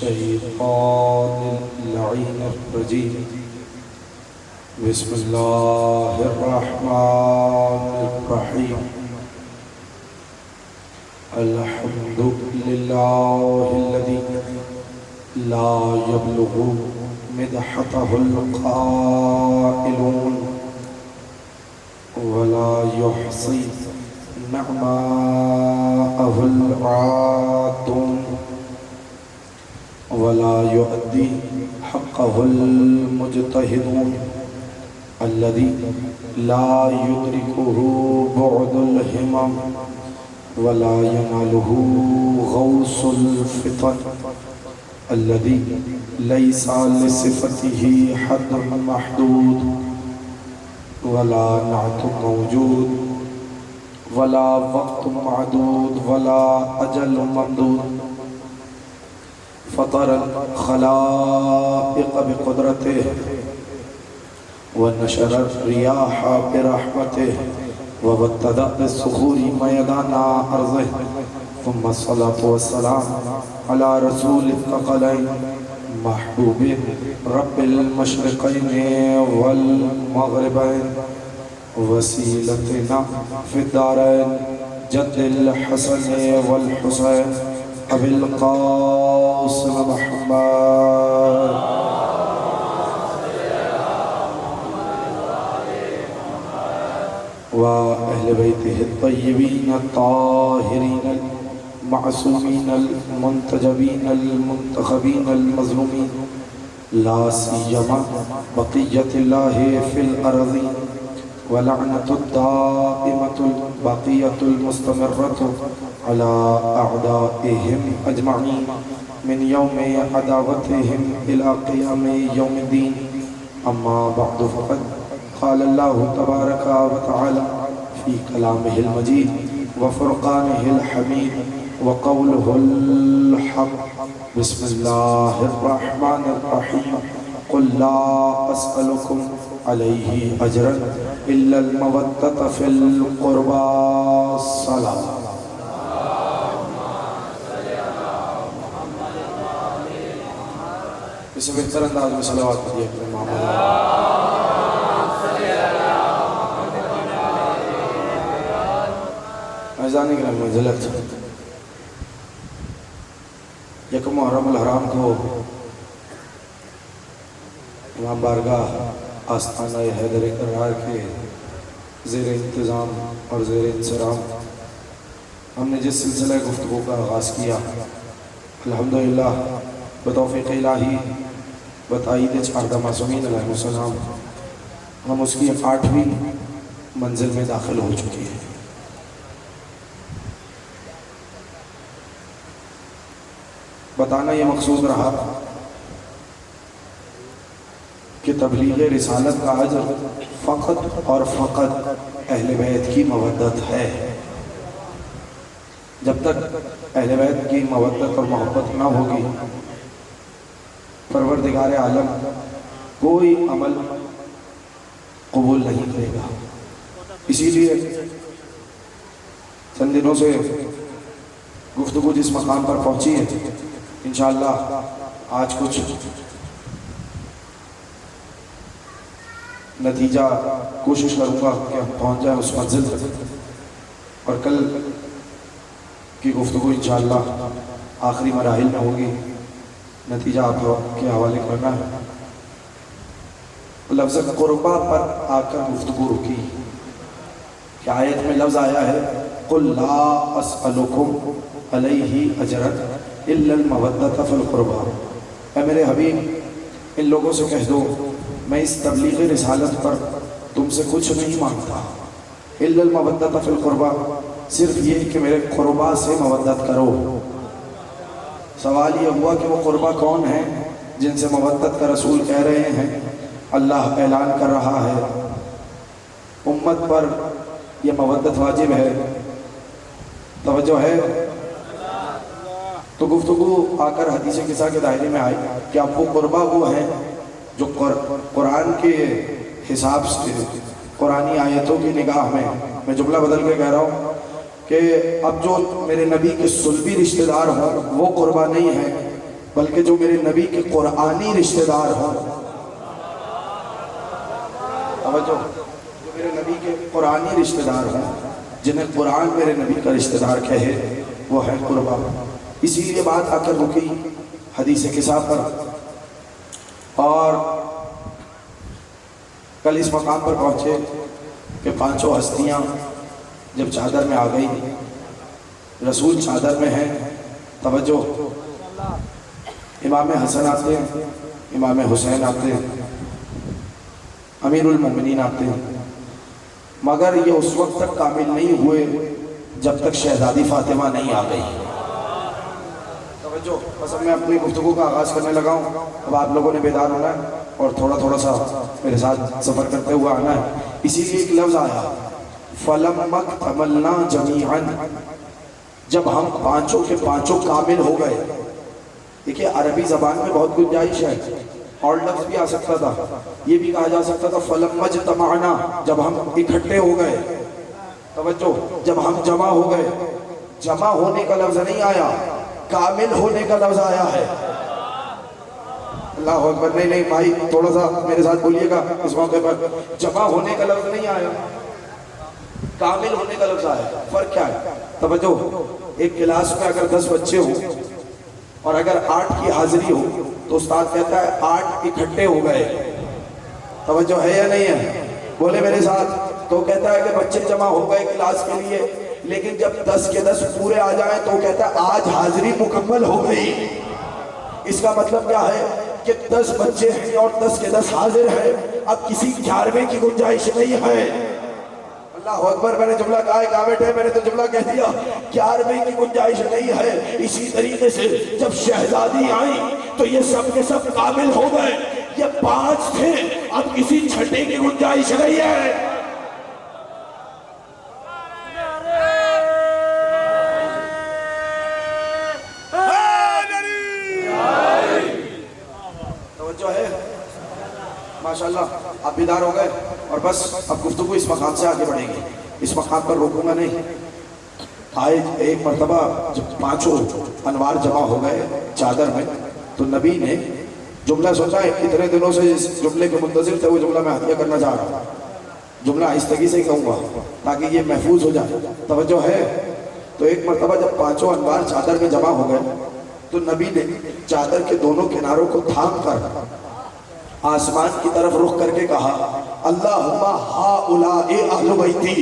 الشيطان اللعين الرجيم بسم الله الرحمن الرحيم الحمد لله الذي لا يبلغ مدحته القائلون ولا يحصي نعماءه العادون ولا يؤدي حقه المجتهدون الذي لا يدركه بعد الهمم ولا يناله غوص الفطن الذي ليس لصفته حد محدود ولا نعت موجود ولا وقت معدود ولا أجل ممدود فطر الخلائق بقدرته ونشر الرياح برحمته وابتدأ بالصخور ميدان أرضه ثم الصلاة والسلام على رسول الثقلين محبوب رب المشرقين والمغربين وسيلتنا في الدارين جد الحسن والحسين أبي القاسم محمد وأهل بيته الطيبين الطاهرين المعصومين المنتجبين المنتخبين المظلومين لا سيما بقية الله في الأرض ولعنة الدائمة البقية المستمرة على أعدائهم أجمعين من يوم عداوتهم إلى قيام يوم الدين أما بعد فقد قال الله تبارك وتعالى في كلامه المجيد وفرقانه الحميد وقوله الحق بسم الله الرحمن الرحيم قل لا أسألكم عليه أجرا إلا المودة في القربى الصلاة اسے بہتر انداز میں صلوات پڑھیے اپنے محمد اعزانی کرام منزلت یکم محرم الحرام کو امام بارگاہ آستانہ حیدر کرار کے زیر انتظام اور زیر انصرام ہم نے جس سلسلہ گفتگو کا آغاز کیا الحمدللہ بتوفیق الہی بتائید چاردہ معصومین علیہ السلام ہم اس کی 8ویں منزل میں داخل ہو چکی ہیں بتانا یہ مقصود رہا کہ تبلیغ رسالت کا اجر فقط اور فقط اہل بیت کی مودت ہے جب تک اہل بیت کی مودت اور محبت نہ ہوگی پروردگار عالم کوئی عمل قبول نہیں کرے گا اسی لیے چند دنوں سے گفتگو جس مقام پر پہنچی ہے انشاءاللہ آج کچھ نتیجہ کوشش کروں گا کہ ہم پہنچ جائیں اس منزل تک اور کل کی گفتگو انشاءاللہ آخری مراحل میں ہوگی نتیجہ آپ کے حوالے کرنا ہے لفظ قربہ پر آ کر گفتگو رکی کہ آیت میں لفظ آیا ہے قُلْ لَا أَسْأَلُكُمْ عَلَيْهِ أَجْرًا إِلَّا الْمَوَدَّةَ فِي الْقُرْبَى اے میرے حبیب ان لوگوں سے کہہ دو میں اس تبلیغ رسالت پر تم سے کچھ نہیں مانگتا إِلَّا الْمَوَدَّةَ فِي الْقُرْبَى صرف یہ کہ میرے قربہ سے مودت کرو سوال یہ ہوا کہ وہ قربہ کون ہیں جن سے مودت کا رسول کہہ رہے ہیں اللہ اعلان کر رہا ہے امت پر یہ مودت واجب ہے توجہ ہے تو گفتگو آ کر حدیث قصہ کے دائرے میں آئی کہ اب وہ قربہ وہ ہیں جو قرآن کے حساب سے قرآنی آیتوں کی نگاہ میں جملہ بدل کے کہہ رہا ہوں کہ اب جو میرے نبی کے صلبی رشتہ دار ہوں وہ قربہ نہیں ہیں بلکہ جو میرے نبی کے قرآنی رشتہ دار ہوں. توجہ، جو میرے نبی کے قرآنی رشتہ دار ہوں، جنہیں قرآن میرے نبی کا رشتہ دار کہے، وہ ہے قربا. اسی لیے بات آ کر رکی حدیث قصہ پر. اور کل اس مقام پر پہنچے کہ پانچوں ہستیاں جب چادر میں آ گئی، رسول چادر میں ہیں. توجہ، امام حسن آتے ہیں، امام حسین آتے ہیں، امیر المومنین آتے ہیں، مگر یہ اس وقت تک کامل نہیں ہوئے جب تک شہزادی فاطمہ نہیں آ گئی. توجہ، بس اب میں اپنی گفتگو کا آغاز کرنے لگا ہوں. اب آپ لوگوں نے بیدار ہونا ہے اور تھوڑا تھوڑا سا میرے ساتھ سفر کرتے ہوئے آنا ہے. اسی لیے ایک لفظ آیا فَلَمَّا اكْتَمَلْنَا جَمِيعًا، جب ہم پانچوں کے پانچوں کامل ہو گئے. دیکھیے عربی زبان میں بہت گنجائش ہے، اور لفظ بھی آ سکتا تھا، یہ بھی کہا جا سکتا تھا فَلَمَّا اجْتَمَعْنَا، جب ہم اکٹھے ہو گئے. توجہ، جب ہم جمع ہو گئے. جمع ہونے کا لفظ نہیں آیا، کامل ہونے کا لفظ آیا ہے. اللہ اکبر. نہیں بھائی، تھوڑا سا میرے ساتھ بولیے گا اس موقع پر. جمع ہونے کا لفظ نہیں آیا، کامل ہونے کا لفظ آیا. فرق کیا ہے؟ توجہ، ایک کلاس میں اگر 10 بچے ہوں اور اگر 8 کی حاضری ہو تو استاد کہتا ہے 8 اکٹھے ہو گئے. توجہ ہے یا نہیں ہے؟ بولے میرے ساتھ. تو کہتا ہے کہ بچے جمع ہو گئے کلاس کے لیے، لیکن جب 10 کے 10 پورے آ جائیں تو کہتا ہے آج حاضری مکمل ہو گئی. اس کا مطلب کیا ہے کہ 10 بچے ہیں اور 10 کے 10 حاضر ہیں. اب کسی 11ویں کی گنجائش نہیں ہے. اللہ اکبر. میں نے جملہ کہا ہے کامنٹ ہے، میں نے تو جملہ کہہ دیا. 11ویں کی گنجائش نہیں ہے. اسی طریقے سے جب شہزادی آئیں تو یہ سب کے سب کامل ہو گئے. یہ 5 تھے، اب کسی 6ٹھے کی گنجائش نہیں ہے. ماشاءاللہ آپ بیدار ہو گئے. اور بس اب گفتگو اس مقام سے آگے بڑھے گی. اس مقام پر روکوں گا نہیں. آئے ایک مرتبہ جب 5 انوار جمع ہو گئے چادر میں تو نبی نے جملہ سوچا ہے. اتنے دنوں سے اس جملے کے منتظر تھے، وہ جملہ میں ہدیہ کرنا چاہ رہا ہوں. جملہ آہستگی سے ہی کہوں گا تاکہ یہ محفوظ ہو جائے. توجہ ہے؟ تو ایک مرتبہ جب 5 انوار چادر میں جمع ہو گئے تو نبی نے چادر کے دونوں کناروں کو تھام کر آسمان کی طرف رخ کر کے کہا اللہم ہؤلاء اہل بیتی.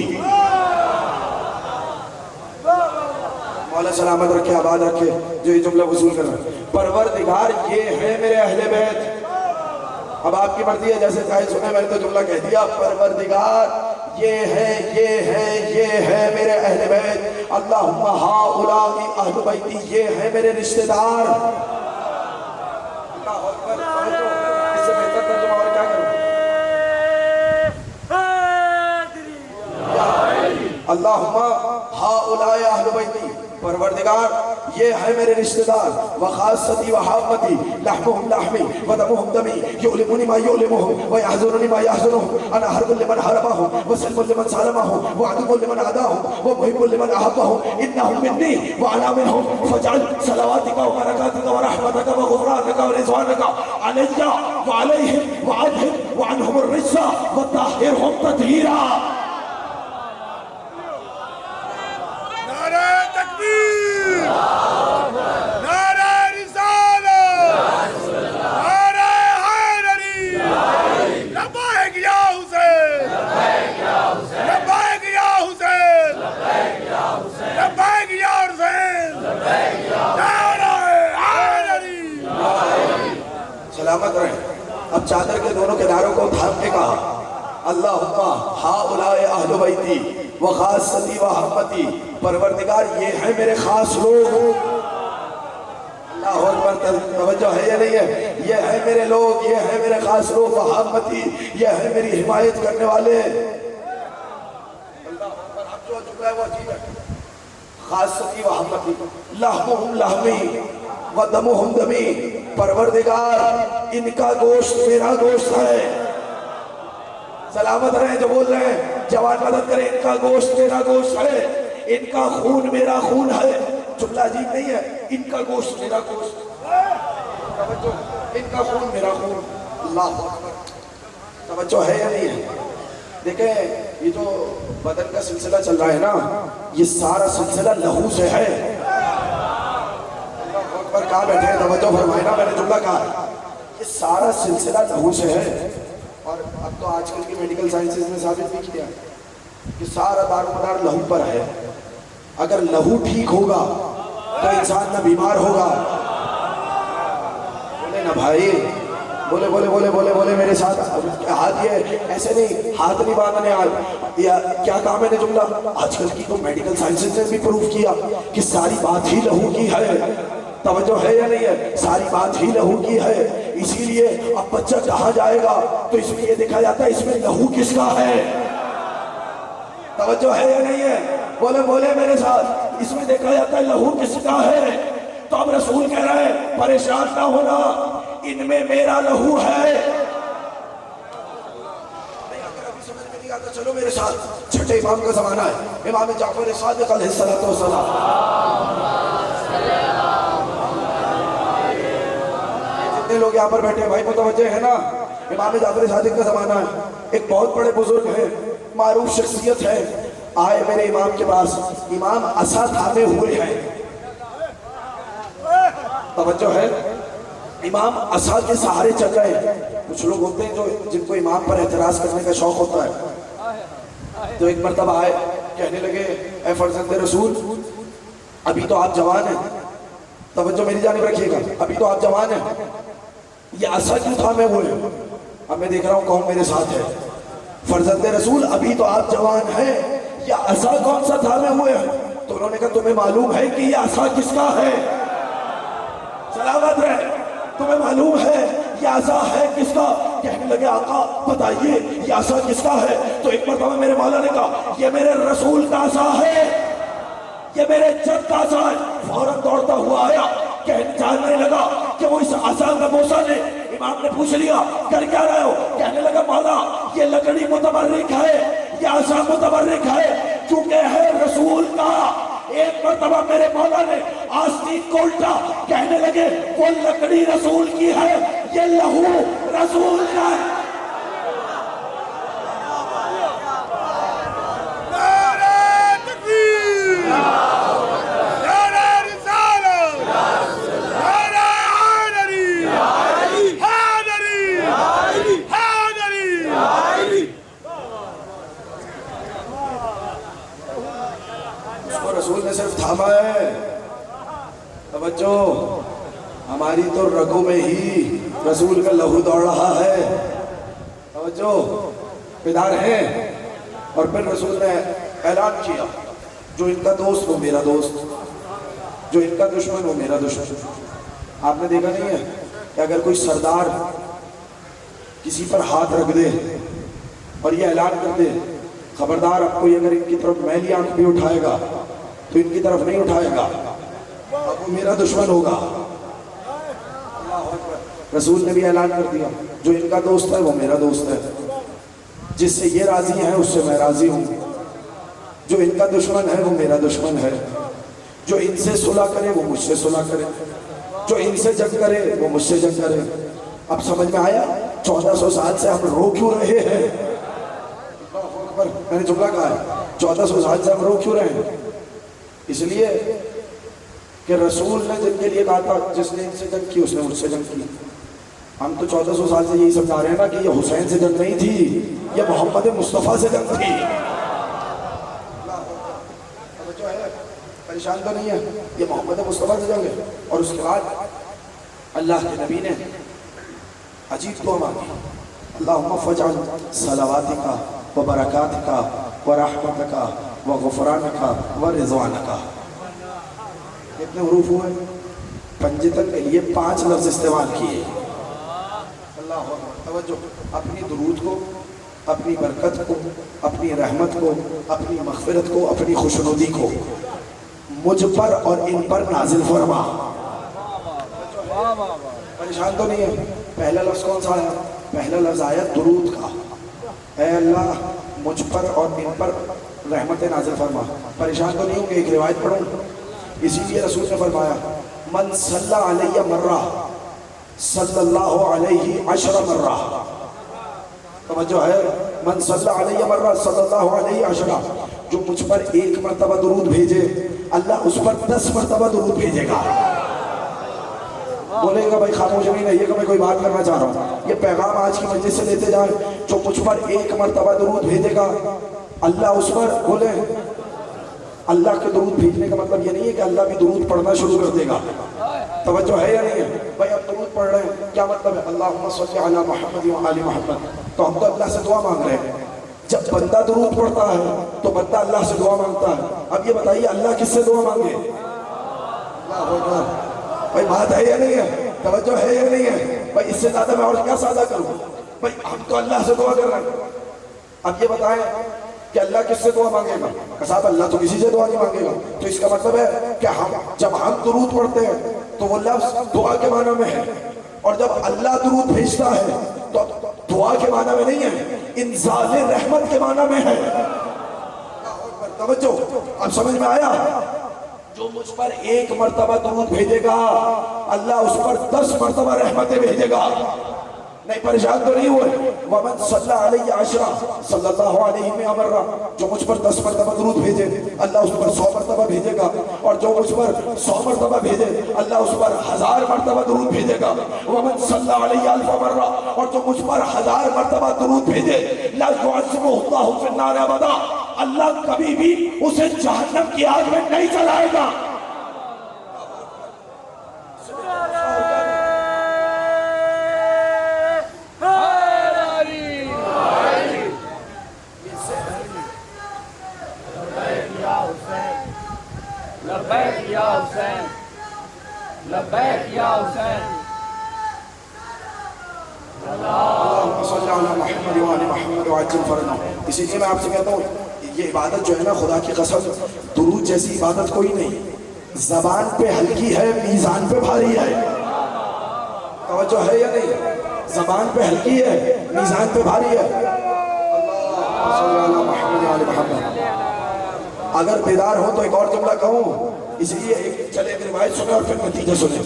مولا سلامت رکھے، آباد رکھے جو یہ جملہ وصول کر رہا ہے. پروردگار یہ ہے میرے اہل بیت. اب آپ کی مرضی ہے، جیسے چاہے سنے. میں نے تو جملہ کہہ دیا. پروردگار یہ ہے میرے اہل بیت. اللہم ہؤلاء اہل بیتی، یہ ہے میرے رشتہ دار. اللہ اکبر. اس سے بہتر ترجمہ اور کیا کروں؟ اللہم ہؤلاء اہل بیتی، پروردگار یہ ہے میرے رشتہ دار. وخاصتی وحامتی، لحمہم لحمی ودمہم دمی، یعلمونی ما یعلمہم ویحضرونی ما یحضرہم. انا حرب لمن حربہم وسلم لمن سالمہم وعدو لمن عداہم ومحب لمن احبہم. انہم منی وانا منہم فاجعل صلواتک وبرکاتک ورحمتک وغفرانک ورضوانک علی وعلیہم وعنہم وعنہم الرجس وطہرہم تطہیرا. سلامت رہیں. اب چادر کے دونوں کناروں کو تھام کے کہا اللہم ہؤلاء اہل بیتی وخاصتی وحامتی، پروردگار یہ ہے میرے خاص لوگ. اللہ اکبر. توجہ ہے یا نہیں ہے؟ یہ ہے میرے لوگ، یہ ہے میرے خاص لوگ. وحامتی، یہ ہے میری حمایت کرنے والے. اللہ اکبر. اب جو جملہ ہے وہ عجیب ہے. خاصتی وحامتی، لحمہم لحمی ودمہم دمی، پروردگار ان کا گوشت میرا گوشت ہے. سلامت رہیں جو بول رہے ہیں، جوان مدد کریں. ان کا گوشت میرا گوشت ہے، ان کا خون میرا خون ہے. جملہ عجیب نہیں ہے؟ ان کا گوشت میرا گوشت. ان کا خون میرا خون، اللہ اکبر، توجہ ہے یا نہیں ہے؟ دیکھیں یہ جو بدن کا سلسلہ چل رہا ہے نا، یہ سارا سلسلہ لہو سے ہے۔ اللہ اکبر، کہاں بیٹھے ہیں؟ توجہ فرمائے نا، میں نے جملہ کہا، یہ سارا سلسلہ لہو سے ہے۔ اور اب تو آج کل کی میڈیکل سائنسز نے ثابت بھی کیا کہ سارا دار و مدار لہو پر ہے۔ اگر لہو ٹھیک ہوگا تو انسان نہ بیمار ہوگا۔ بولے نا بھائی، بولے بولے بولے بولے بولے میرے ساتھ ہاتھ، یہ ایسے نہیں، ہاتھ نہیں باندھنے آج، یا کیا کہا میں نے جملہ؟ آج کل کی تو میڈیکل سائنسز نے بھی پروف کیا کہ ساری بات ہی لہو کی ہے۔ توجہ ہے یا نہیں ہے؟ ساری بات ہی لہو کی ہے۔ اسی لیے اب بچہ کہا جائے گا تو اس میں یہ دیکھا جاتا ہے اس میں لہو کس کا ہے۔ توجہ ہے یا نہیں ہے؟ بولے بولے میرے ساتھ، اس میں دیکھا جاتا ہے لہو کس کا ہے۔ تو اب رسول کہہ رہے ہیں پریشان نہ ہونا، ان میں میرا لہو ہے۔ تو چلو میرے ساتھ، چھٹے امام کا زمانہ ہے، امام جعفر صادق علیہ السلام۔ جتنے لوگ یہاں پر بیٹھے ہیں بھائی متوجہ ہے نا، امام جعفر صادق کا زمانہ ہے۔ ایک بہت بڑے بزرگ ہیں، معروف شخصیت ہے، آئے میرے امام کے پاس، امام عصا تھامے ہوئے ہیں۔ توجہ ہے، امام عصا کے سہارے چل رہے ہیں۔ کچھ لوگ ہوتے ہیں جو جن کو امام پر اعتراض کرنے کا شوق ہوتا ہے، تو ایک مرتبہ آئے، کہنے لگے اے فرزند رسول، ابھی تو آپ جوان ہیں، توجہ میری جانب رکھیے گا، ابھی تو آپ جوان ہیں، یہ عصا کیوں تھامے ہوئے ہیں؟ اب میں دیکھ رہا ہوں کون میرے ساتھ ہے۔ فرزند رسول، ابھی تو آپ جوان ہیں، یہ عصا کون سا تھامے ہوئے ہیں؟ تو انہوں نے کہا تمہیں معلوم ہے کہ یہ عصا کس کا ہے؟ سلامت رہے، تمہیں معلوم ہے یہ عصا ہے کس کا؟ کہنے لگے آقا بتائیے یہ عصا کس کا ہے؟ تو ایک مرتبہ میرے مولا نے کہا یہ میرے رسول کا عصا ہے، یہ میرے جد کا عصا ہے۔ فوراً دوڑتا ہوا آیا، جاننے لگا کہ وہ اس عصا کا بوسہ نے۔ امام نے پوچھ لیا کر کیا رہے ہو؟ کہنے لگا مولا یہ لکڑی متبرک ہے، یہ عصا متبرک ہے چونکہ ہے رسول کا۔ ایک مرتبہ میرے مولا نے آستین کو الٹا، کہنے لگے وہ لکڑی رسول کی ہے، یہ لہو رسول کا ہے۔ رسول نے صرف تھاما ہے، توجہ، ہماری تو رگوں میں ہی رسول کا لہو دوڑ رہا ہے، توجہ، بیدار ہیں۔ اور پھر رسول نے اعلان کیا جو ان کا دوست وہ میرا دوست، جو ان کا دشمن وہ میرا دشمن۔ آپ نے دیکھا نہیں ہے کہ اگر کوئی سردار کسی پر ہاتھ رکھ دے اور یہ اعلان کر دے خبردار اب کوئی اگر ان کی طرف میلی آنکھ بھی اٹھائے گا تو ان کی طرف نہیں اٹھائے گا، اب وہ میرا دشمن ہوگا۔ رسول نے بھی اعلان کر دیا جو ان کا دوست ہے وہ میرا دوست ہے، جس سے یہ راضی ہے اس سے میں راضی ہوں، جو ان کا دشمن ہے وہ میرا دشمن ہے، جو ان سے صلح کرے وہ مجھ سے صلح کرے، جو ان سے جنگ کرے وہ مجھ سے جنگ کرے۔ اب سمجھ میں آیا 1400 سال سے ہم رو کیوں رہے ہیں؟ میں نے جملہ کہا ہے 1400 سال سے ہم رو کیوں رہے ہیں؟ اس لیے کہ رسول نے جن کے لیے کہا تھا جس نے ان سے جنگ کی اس نے مجھ سے جنگ کی۔ ہم تو 1400 سال سے یہی سمجھا رہے ہیں نا کہ یہ حسین سے جنگ نہیں تھی، یہ محمد مصطفیٰ سے جنگ تھی۔ پریشان تو نہیں ہے، یہ محمد مصطفیٰ سے جنگ ہے۔ اور اس کے بعد اللہ کے نبی نے عجیب دعا مانگی، اللہم فجعل صلواتک و برکاتک و رحمتک و غفرانک و رضوانک۔ کتنے حروف ہوئے؟ پنجتن کے لیے 5 لفظ استعمال کیے۔ اللہ توجہ، اپنی درود کو، اپنی برکت کو، اپنی رحمت کو، اپنی مغفرت کو، اپنی خوشنودی کو مجھ پر اور ان پر نازل فرما۔ پریشان تو نہیں ہے؟ پہلا لفظ کون سا آیا؟ پہلا لفظ آیا درود کا، اے اللہ مجھ پر اور ان پر رحمت نازل فرما۔ پریشان تو نہیں ہوں کہ ایک روایت پڑھوں؟ اسی لیے رسول نے فرمایا من صلی علیہ مرہ صلی اللہ علیہ 10 مرہ. توجہ ہے. من صلی علیہ مرہ صلی اللہ علیہ 10. جو مجھ پر 1 مرتبہ درود بھیجے اللہ اس پر 10 مرتبہ درود بھیجے گا. بولے گا بھائی خاموش نہیں رہیے گا، میں کوئی بات کرنا چاہ رہا ہوں. یہ پیغام آج کی مجلس سے لیتے جائیں. جو مجھ پر 1 مرتبہ درود بھیجے گا اللہ اس پر، بولے اللہ کے درود بھیجنے کا مطلب یہ نہیں ہے کہ اللہ بھی درود پڑھنا شروع کر دے گا. توجہ ہے یا نہیں ہے بھائی؟ اب درود پڑھ رہے ہیں، کیا مطلب ہے؟ اللہم صلی علی محمد و آل محمد. تو ہم تو اللہ سے دعا مانگ رہے ہیں. جب بندہ درود پڑھتا ہے تو بندہ اللہ سے دعا مانگتا ہے. اب یہ بتائیے اللہ کس سے دعا مانگے؟ اللہ اکبر. بھائی بات ہے یا نہیں ہے؟ توجہ ہے یا نہیں ہے بھائی؟ اس سے زیادہ میں اور کیا سادہ کروں بھائی؟ ہم تو اللہ سے دعا کر رہے ہیں. اب یہ بتائیں کہ اللہ کس سے دعا مانگے گا؟ کہ صاحب اللہ تو کسی سے دعا نہیں مانگے گا. تو اس کا مطلب ہے کہ جب ہم درود پڑھتے ہیں تو وہ لفظ دعا کے معنی میں ہے، اور جب اللہ درود بھیجتا ہے تو دعا کے معنی میں نہیں ہے، انزال رحمت کے معنی میں ہے. توجہ اب سمجھ میں آیا؟ جو مجھ پر 1 مرتبہ درود بھیجے گا اللہ اس پر 10 مرتبہ رحمتیں بھیجے گا. نہیں پریشان تو نہیں ہوئے؟ وَمَنْ صَلَّى عَلَيَّ 10 صلی اللہ علیہ میں مرہ. جو مجھ پر 10 مرتبہ درود بھیجے اللہ اس پر 100 مرتبہ بھیجے گا، اور جو مجھ پر 100 مرتبہ بھیجے اللہ اس پر 1000 مرتبہ درود بھیجے گا. وَمَنْ صَلَّى عَلَيَّ 1000 مرہ. اور جو مجھ پر 1000 مرتبہ درود بھیجے لَا يُعَذِّبُهُ اللَّهُ فِي النَّارِ أَبَدًا. اللہ کبھی بھی اسے جہنم کی آگ میں نہیں جلائے گا. لبیک یا حسین، لبیک یا حسین. اللہم صلی علی محمد و آل محمد وعجل فرجہ. اسی لیے میں آپ سے کہتا ہوں یہ عبادت جو ہے نا، خدا کی قسم درود جیسی عبادت کوئی نہیں. زبان پہ ہلکی ہے، میزان پہ بھاری ہے. توجہ ہے یا نہیں؟ زبان پہ ہلکی ہے، میزان پہ بھاری ہے. اللہم صلی علی محمد و آل محمد. اگر بیدار ہو تو ایک اور جملہ کہوں، اس لیے چلے ایک روایت سنیں اور پھر نتیجہ سنیں.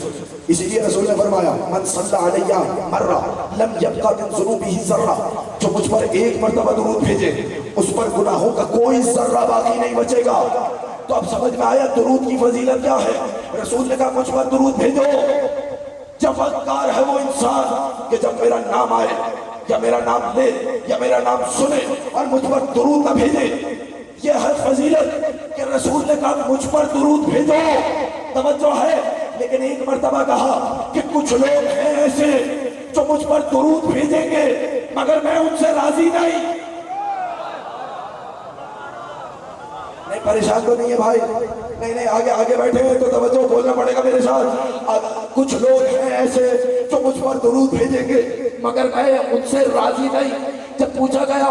اسی لیے رسول نے فرمایا من صلی علیہ مرہ لم یبقى من ذنوبہ ذرہ. جو مجھ پر 1 مرتبہ درود بھیجے اس پر گناہوں کا کوئی ذرہ باقی نہیں بچے گا. تو اب سمجھ میں آیا درود کی فضیلت کیا ہے. رسول نے کہا مجھ پر درود بھیجو. جفاکار ہے وہ انسان کہ جب میرا نام آئے یا میرا نام لے یا میرا نام سنے اور مجھ پر درود نہ بھیجے. یہ ہے فضیلت کہ رسول نے کہا مجھ پر درود بھیجو. توجہ ہے. لیکن 1 مرتبہ کہا کہ کچھ لوگ ہیں ایسے جو مجھ پر درود بھیجیں گے مگر میں ان سے راضی نہیں. نہیں پریشان تو نہیں ہے بھائی؟ نہیں آگے بیٹھے ہیں تو توجہ بولنا پڑے گا میرے ساتھ. کچھ لوگ ہیں ایسے جو مجھ پر درود بھیجیں گے مگر میں ان سے راضی نہیں. جب پوچھا گیا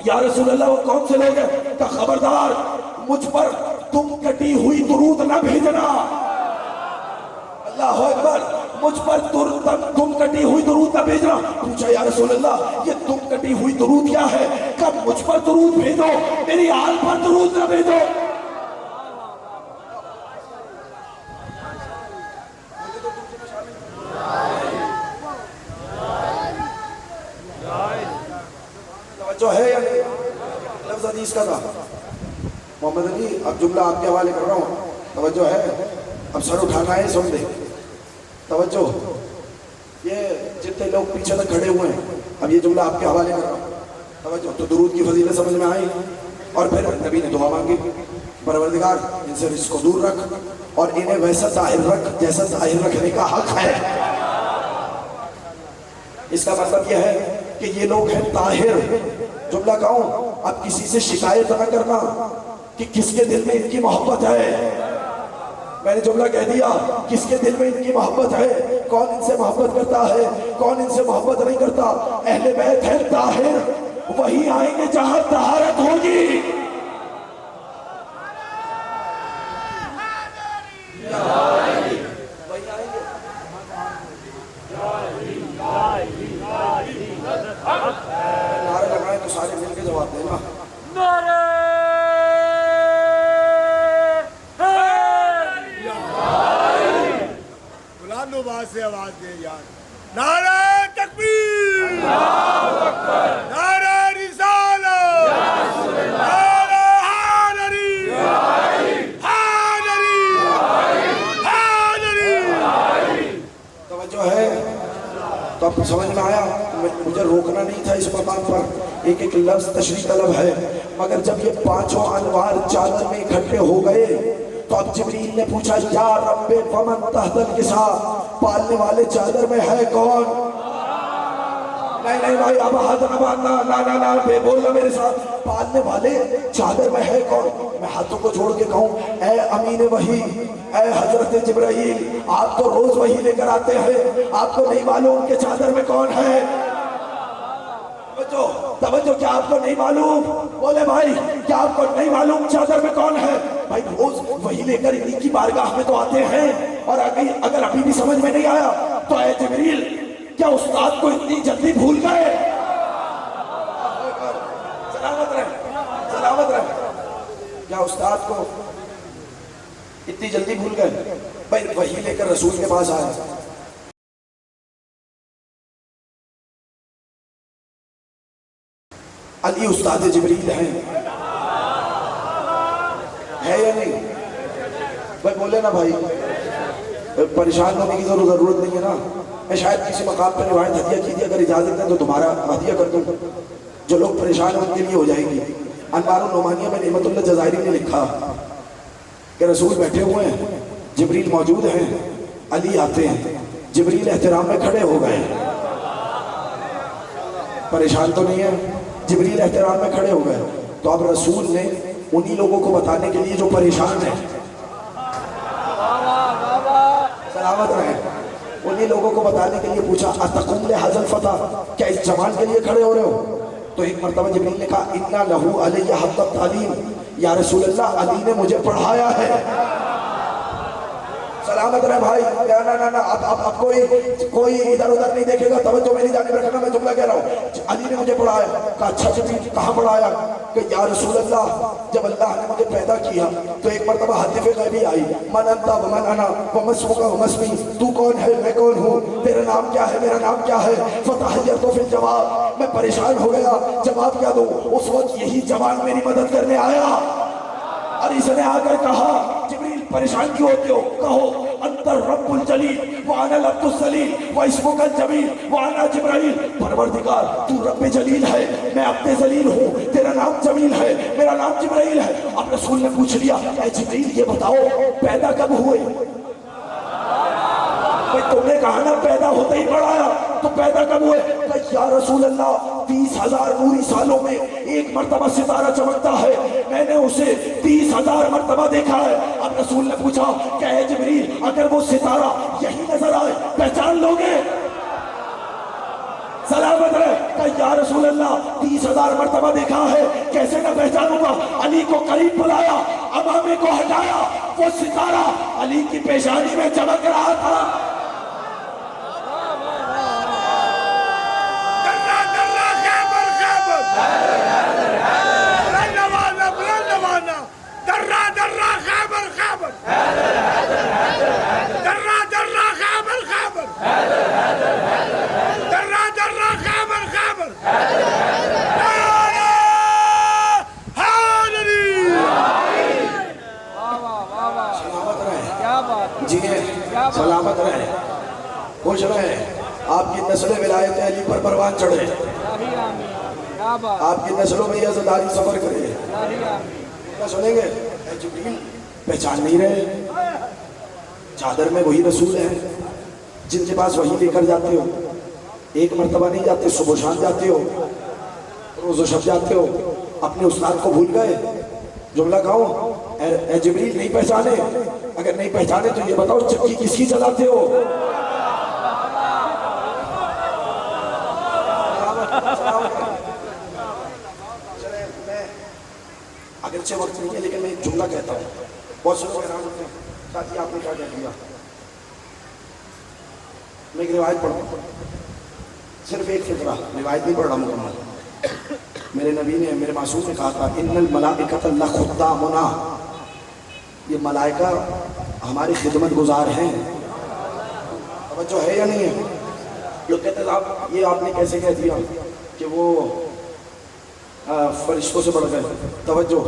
یا رسول اللہ وہ کون سے لوگ ہیں؟ کہ خبردار مجھ پر تم کٹی ہوئی درود نہ بھیجنا. اللہ اکبر. مجھ پر تم کٹی ہوئی درود نہ بھیجنا. پوچھا یا رسول اللہ یہ تم کٹی ہوئی درود کیا ہے؟ کہ مجھ پر درود بھیجو، میری آل پر درود نہ بھیجو. جو ہے یا نہیں؟ لفظ حدیث کا تھا. محمد علی اب جملہ آپ کے حوالے کر رہا ہوں. توجہ ہے. اب سر اٹھانا ہے سن دے. توجہ. یہ جتنے لوگ پیچھے تک کھڑے ہوئے ہیں اب یہ جملہ آپ کے حوالے کر رہا ہوں. توجہ. تو درود کی فضیلت سمجھ میں آئی اور پھر نبی نے دعا مانگی پروردگار ان سے رزق کو دور رکھ اور انہیں ویسا ظاہر رکھ جیسا ظاہر رکھنے کا حق ہے. اس کا مطلب یہ ہے کہ یہ لوگ ہیں طاہر. جملہ کہوں اب کسی سے شکایت نہ کرنا کہ کس کے دل میں ان کی محبت ہے. میں نے جملہ کہہ دیا کس کے دل میں ان کی محبت ہے. کون ان سے محبت کرتا ہے، کون ان سے محبت نہیں کرتا. اہل بیت ہے طاہر، وہی آئیں گے جہاں طہارت ہوگی. نعرے لگائیں تو سارے مل کے جواب دینا. نعرہ بلند آواز سے آواز دے یار. نعرہ تکبیر، نعرہ رسالت، نعرہ حیدری، حیدری، حیدری۔ توجہ ہے؟ تو اب سمجھ میں آیا؟ مجھے روکنا نہیں تھا اس مقام پر، ایک ایک لفظ تشریح طلب ہے، مگر جب یہ پانچوں انوار چادر میں اکٹھے ہو گئے تو اب جبریل نے پوچھا یا رب فمن تحت الکسا، پالنے والے چادر میں ہے کون؟ نہیں بھائی اب ہاتھ نہ باندھنا، نا بے بولنا میرے ساتھ، پالنے والے چادر میں ہے کون؟ میں ہاتھوں کو جوڑ کے کہوں اے امین وحی، اے حضرت جبرائیل، آپ تو روز وحی لے کر آتے ہیں، آپ کو نہیں معلوم کہ چادر میں کون ہے؟ توجہ، کیا آپ کو نہیں معلوم؟ بولے بھائی کیا آپ کو نہیں معلوم چادر میں کون ہے؟ بھائی روز وحی لے کر انہی کی بارگاہ میں تو آتے ہیں، اور اگر ابھی بھی سمجھ میں نہیں آیا تو اے جبریل کیا استاد کو اتنی جلدی بھول گئے؟ سلامت رہے، سلامت رہے، کیا استاد کو اتنی جلدی بھول گئے؟ بھائی وحی لے کر رسول کے پاس آئے، علی استاد جبریل ہیں، ہے یا نہیں؟ بھائی بولے نا بھائی، پریشان ہونے کی ضرورت نہیں ہے نا۔ میں شاید کسی مقام پر روایت ہدیہ کی تھی، اگر اجازت ہے تو دوبارہ ہدیہ کر دوں، جو لوگ پریشان ہیں ان کے لیے ہو جائے گی۔ انوار النعمانیہ میں نعمت اللہ جزائری نے لکھا کہ رسول بیٹھے ہوئے ہیں، جبریل موجود ہیں، علی آتے ہیں، جبریل احترام میں کھڑے ہو گئے، پریشان تو نہیں ہے؟ جبریل احترام میں کھڑے ہو گئے، تو اب رسول نے انہی لوگوں کو بتانے کے لیے جو پریشان ہیں، سلامت رہے، انہی لوگوں کو بتانے کے لیے پوچھا اتقوم لہذا الفتى، کیا اس جوان کے لیے کھڑے ہو رہے ہو؟ تو ایک مرتبہ جبریل نے کہا انا لہو علیہ حق التعلیم، یا رسول اللہ علی نے مجھے پڑھایا ہے۔ سلامت رہے بھائی، نا اب کوئی ادھر ادھر نہیں دیکھے گا، توجہ میری جانب رکھنا، میں جملہ کہہ رہا ہوں، علی نے مجھے پڑھایا۔ کہا اچھا جبریل کہاں پڑھایا؟ کہ یا رسول اللہ جب اللہ نے مجھے پیدا کیا تو ایک مرتبہ حدیث غیبی آئی، من انت ومن انا وما اسمک وما اسمی، تو کون ہے میں کون ہوں، تیرا نام کیا ہے میرا نام کیا ہے؟ فتحیرت فی الجواب، میں پریشان ہو گیا، جواب کیا دوں؟ اس وقت یہی جوان میری مدد کرنے آیا، اور اس نے آ کر کہا جبریل پریشان کیوں ہوتے ہو؟ کہو انت الرب الجلیل وانا العبد الذلیل واسمک الجمیل وانا جبرائیل، پروردگار تو رب جلیل ہے، میں عبد ذلیل ہوں، تیرا نام جمیل ہے، میرا نام جبرائیل ہے۔ اب رسول نے پوچھ لیا اے جبریل یہ بتاؤ پیدا کب ہوئے؟ تم نے کہا نا پیدا ہوتے ہی پڑھایا، تو پیدا کب ہوئے؟ یا رسول اللہ 30,000 نوری سالوں میں ایک مرتبہ ستارہ چمکتا ہے، میں نے اسے 30,000 مرتبہ دیکھا ہے۔ اب رسول نے پوچھا کہ اے جبریل اگر وہ ستارہ یہی نظر آئے پہچان لوگے؟ سلامت رہے، کہ یا رسول اللہ 30,000 مرتبہ دیکھا ہے، کیسے نہ پہچانوں گا؟ علی کو قریب بلایا، امامے کو ہٹایا، وہ ستارہ علی کی پیشانی میں چمک رہا تھا۔ سلامت رہے، خوش رہے، آپ کی نسل ولایت علی پر پروان چڑھے، آپ کی نسلوں میں یہ عزاداری سفر کرے۔ کیا سنیں گے؟ اے جبریل پہچان نہیں رہے؟ چادر میں وہی رسول ہیں جن کے پاس وہی لے کر جاتے ہو، ایک مرتبہ نہیں جاتے، صبح و شام جاتے ہو، روز و شب جاتے ہو، اپنے استاد کو بھول گئے؟ جملہ کہوں اے جبریل نہیں پہچانے؟ اگر نہیں پہچانے تو یہ بتاؤ چکی کس کی چلاتے ہو؟ اگرچہ وقت نہیں ہے لیکن میں ایک جملہ کہتا ہوں، بہت سے لوگ حیران ہوتے ہیں ساتھی آپ نے کیا کہہ دیا۔ میں ایک روایت پڑھتا ہوں، صرف ایک فقرہ، روایت نہیں پڑھ رہا مکمل۔ میرے نبی نے، میرے معصوم نے کہا تھا ان الملائکۃ لخدامنا، یہ ملائکہ ہماری خدمت گزار ہیں۔ توجہ ہے یا نہیں ہے؟ لوگ کہتے ہیں آپ یہ آپ نے کیسے کہہ دیا کہ وہ فرشتوں سے بڑھ گئے. توجہ,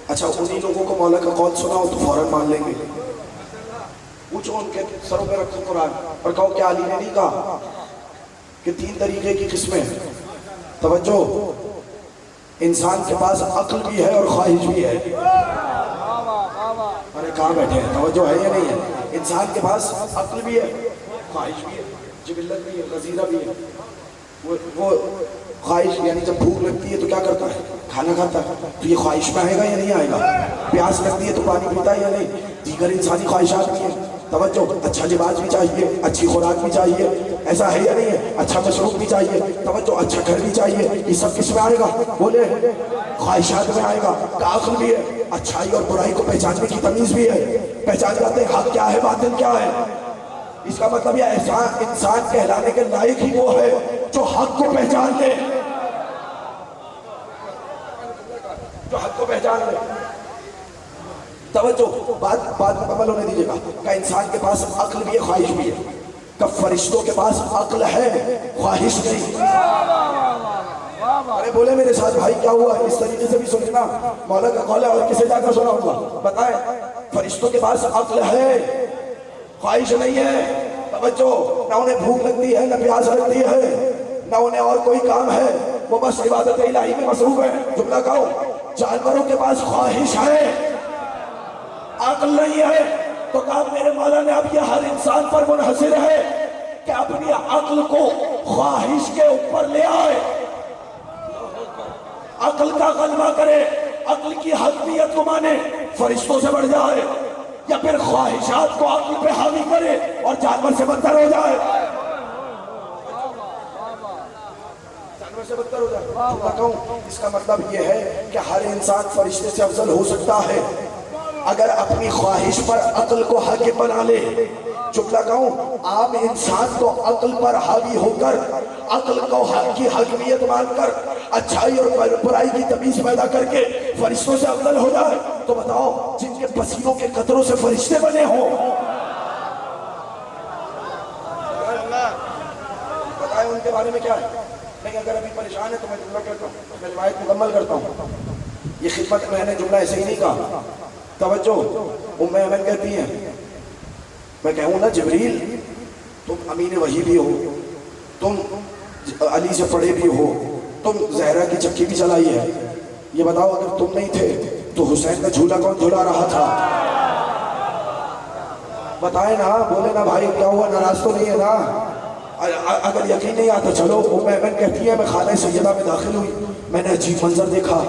اچھا انہی لوگوں کو مولا کا قول سنا ہو تو فوراً مان لیں گے. پوچھو ان کے سروں پہ رکھو قرآن اور کہو کیا علی نے نہیں کہا کہ 3 طریقے کی قسمیں. توجہ, انسان کے پاس عقل بھی ہے اور خواہش بھی ہے. ارے کہاں بیٹھے ہیں, توجہ ہے یا نہیں ہے؟ انسان کے پاس عقل بھی ہے, خواہش بھی ہے, جبلت بھی ہے, غزیرہ بھی ہے. وہ خواہش یعنی جب بھوک لگتی ہے تو کیا کرتا ہے؟ کھانا کھاتا ہے. تو یہ خواہش میں آئے گا یا نہیں آئے گا؟ پیاس لگتی ہے تو پانی پیتا ہے یا نہیں؟ دیگر انسانی خواہشات بھی ہیں. توجہ, اچھا لباس بھی چاہیے, اچھی خوراک بھی چاہیے, ایسا ہے یا نہیں ہے؟ اچھا مشروب بھی چاہیے. توجہ, اچھا گھر بھی چاہیے. یہ سب کس میں آئے گا؟ بولے خواہشات میں آئے گا. عقل بھی ہے, اچھائی اور برائی کو پہچاننے کی تمیز بھی ہے, پہچان جاتے ہیں حق کیا ہے باطل کیا ہے. اس کا مطلب یہ انسان کہلانے کے لائق ہی وہ ہے جو حق کو پہچان لے, جو حق کو پہچان لے. توجہ, بات مکمل ہونے دیجیے گا. کہ انسان کے پاس عقل بھی ہے, خواہش بھی ہے. کہ فرشتوں کے پاس عقل ہے, خواہش نہیں. ارے بولے میرے ساتھ بھائی کیا ہوا؟ اس طریقے سے بھی سننا, مولا کا قول ہے اور کسے جا کر سنا ہوگا. بتائیں, فرشتوں کے پاس عقل ہے, خواہش نہیں ہے. توجہ, نہ انہیں بھوک لگتی ہے, نہ پیاس لگتی ہے, نہ انہیں اور کوئی کام ہے, وہ بس عبادت الہی میں مصروف ہے. جملہ کہو, جانوروں کے پاس خواہش ہے, عقل نہیں ہے. تو کہا میرے مولا نے اب یہ ہر انسان پر منحصر ہے کہ اپنی عقل کو خواہش کے اوپر لے آئے, عقل کا غلبہ کرے, عقل کی حقیقت کو مانے, فرشتوں سے بڑھ جائے, یا پھر خواہشات کو عقل پہ حاوی کرے اور جانور سے بدتر ہو جائے. جانور سے بدتر ہو جائے. اس کا مطلب یہ ہے کہ ہر انسان فرشتے سے افضل ہو سکتا ہے اگر اپنی خواہش پر عقل کو حاکم بنا لے. جملہ کہوں, عام انسان تو عقل پر حاوی ہو کر, عقل کو حق کی حاکمیت مان کر, اچھائی اور برائی کی تمیز پیدا کر کے فرشتوں سے افضل ہو جائے. تو بتاؤ, جن کے پسینوں کے قطروں سے فرشتے بنے ہوں, بتائیں ان کے بارے میں کیا ہے. لیکن اگر ابھی پریشان ہے تو میں جملہ کرتا ہوں, میں روایت مکمل کرتا ہوں. یہ خدمت میں نے جملہ ایسے ہی نہیں کہا. توجہ, ام ایمن کہتی ہیں, میں کہوں نا جبریل تم امین وحی بھی ہو, تم علی سے پڑھے بھی ہو, تم زہرا کی چکی بھی چلائی ہے, یہ بتاؤ اگر تم نہیں تھے تو حسین کا جھولا کون جھولا رہا تھا؟ بتائیں نا, بولے نا بھائی کیا ہوا, ناراض تو نہیں ہے نا؟ اگر یقین نہیں آتا چلو. ام ایمن کہتی ہے میں خانہ سیدہ میں داخل ہوئی, میں نے عجیب منظر دیکھا.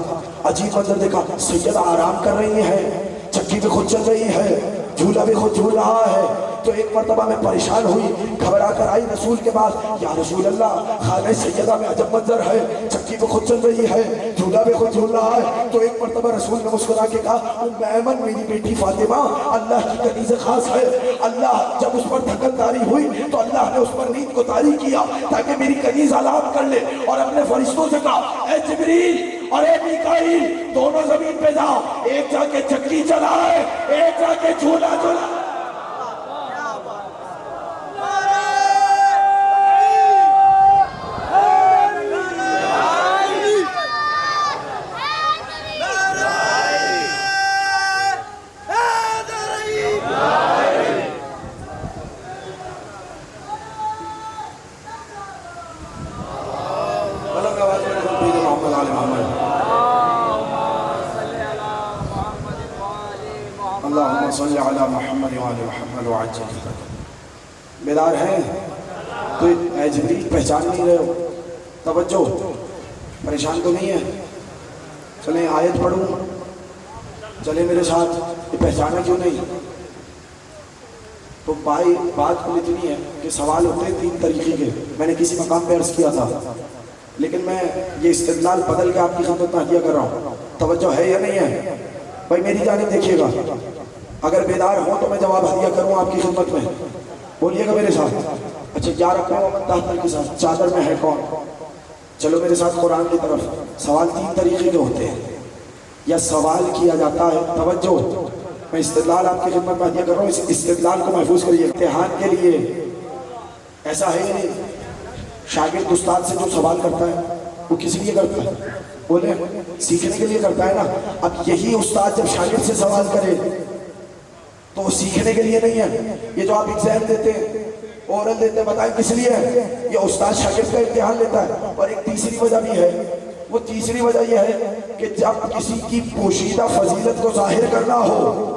سیدہ آرام کر رہی ہیں, چکی بھی خود چل رہی ہے, جھولا بھی خود جھول رہا ہے. تو ایک مرتبہ میں پریشان ہوئی, گھبرا کر آئی رسول کے پاس, یا رسول اللہ خانہ سیدہ میں عجب منظر ہے, چکی بھی خود چل رہی ہے, جھولا بھی خود جھول رہا ہے. تو ایک مرتبہ رسول نے مسکرا کے کہا, ام ایمن میری بیٹی فاطمہ اللہ کی کنیز خاص ہے, اللہ جب اس پر تھکن داری ہوئی تو اللہ نے اس پر نیند کو طاری کیا تاکہ میری کنیز آرام کر لے. اور اپنے فرشتوں سے کہا, اے جبریل اور اے میکائیل دونوں زمین پہ جاؤ, ایک جا کے چکی چلائے, ایک جا کے جھولا جھولائے. اللہم صلی علی محمد وعلی محمد وعجل. بیدار ہیں تو اے جبریل پہچان نہیں رہے ہو؟ توجہ, پریشان تو نہیں ہے؟ چلیں آیت پڑھوں, چلیں میرے ساتھ. یہ پہچانا کیوں نہیں؟ تو بھائی بات کل اتنی ہے کہ سوال ہوتے ہیں 3 طریقے کے. میں نے کسی مقام پہ عرض کیا تھا, لیکن میں یہ استدلال بدل کے آپ کی خدمت میں ہدیہ کر رہا ہوں. توجہ ہے یا نہیں ہے؟ بھائی میری جانب دیکھیے گا, اگر بیدار ہوں تو میں جواب ہدیہ کروں آپ کی خدمت میں. بولیے گا میرے ساتھ. اچھا, یا رکھو تحت کے ساتھ چادر میں ہے کون؟ چلو میرے ساتھ قرآن کی طرف. سوال 3 طریقے کے ہوتے ہیں, یا سوال کیا جاتا ہے. توجہ, میں استدلال آپ کی خدمت میں ہدیہ کر رہا ہوں, اس استدلال کو محفوظ کریے. امتحان کے لیے ایسا ہے ہی نہیں شاگرد استاد سے جو سوال کرتا ہے وہ کس لیے کرتا ہے؟ بولے سیکھنے کے لیے کرتا ہے نا. اب یہی استاد جب شاگرد سے سوال کرے تو وہ سیکھنے کے لیے نہیں ہے. یہ جو آپ ایگزام دیتے ہیں اورل دیتے ہیں بتائیں کس لیے ہے؟ یہ استاد شاگرد کا امتحان لیتا ہے. اور ایک تیسری وجہ بھی ہے. وہ تیسری وجہ یہ ہے کہ جب کسی کی پوشیدہ فضیلت کو ظاہر کرنا ہو،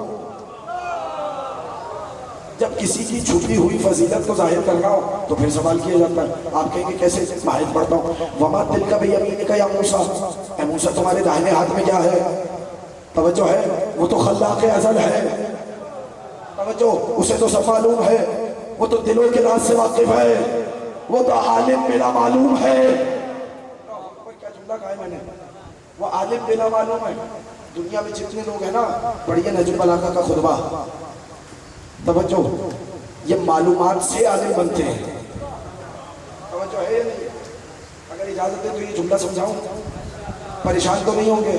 جب کسی کی چھپی ہوئی فضیلت کو ظاہر کرنا ہو تو پھر سوال کیا جاتا ہے. آپ کہیں گے کیسے؟ ماہد پڑھتا ہوں. وما تلک بیمینک یا موسیٰ، اے موسیٰ تمہارے داہنے ہاتھ میں کیا ہے؟ توجہ ہے، وہ تو خلاق ازل ہے. توجہ، اسے تو سب معلوم ہے. وہ تو دلوں کے راز سے واقف ہے. وہ تو عالم بلا معلوم ہے. کیا جملہ کہا ہے میں نے؟ وہ عالم بلا معلوم ہے. دنیا میں جتنے لوگ ہیں نا، پڑھیے نجم البلاغہ کا خطبہ. توجہ، یہ معلومات سے عالم بنتے ہیں. توجہ ہے یا نہیں؟ اگر اجازت ہے تو یہ جملہ سمجھاؤں. پریشان تو نہیں ہوں گے؟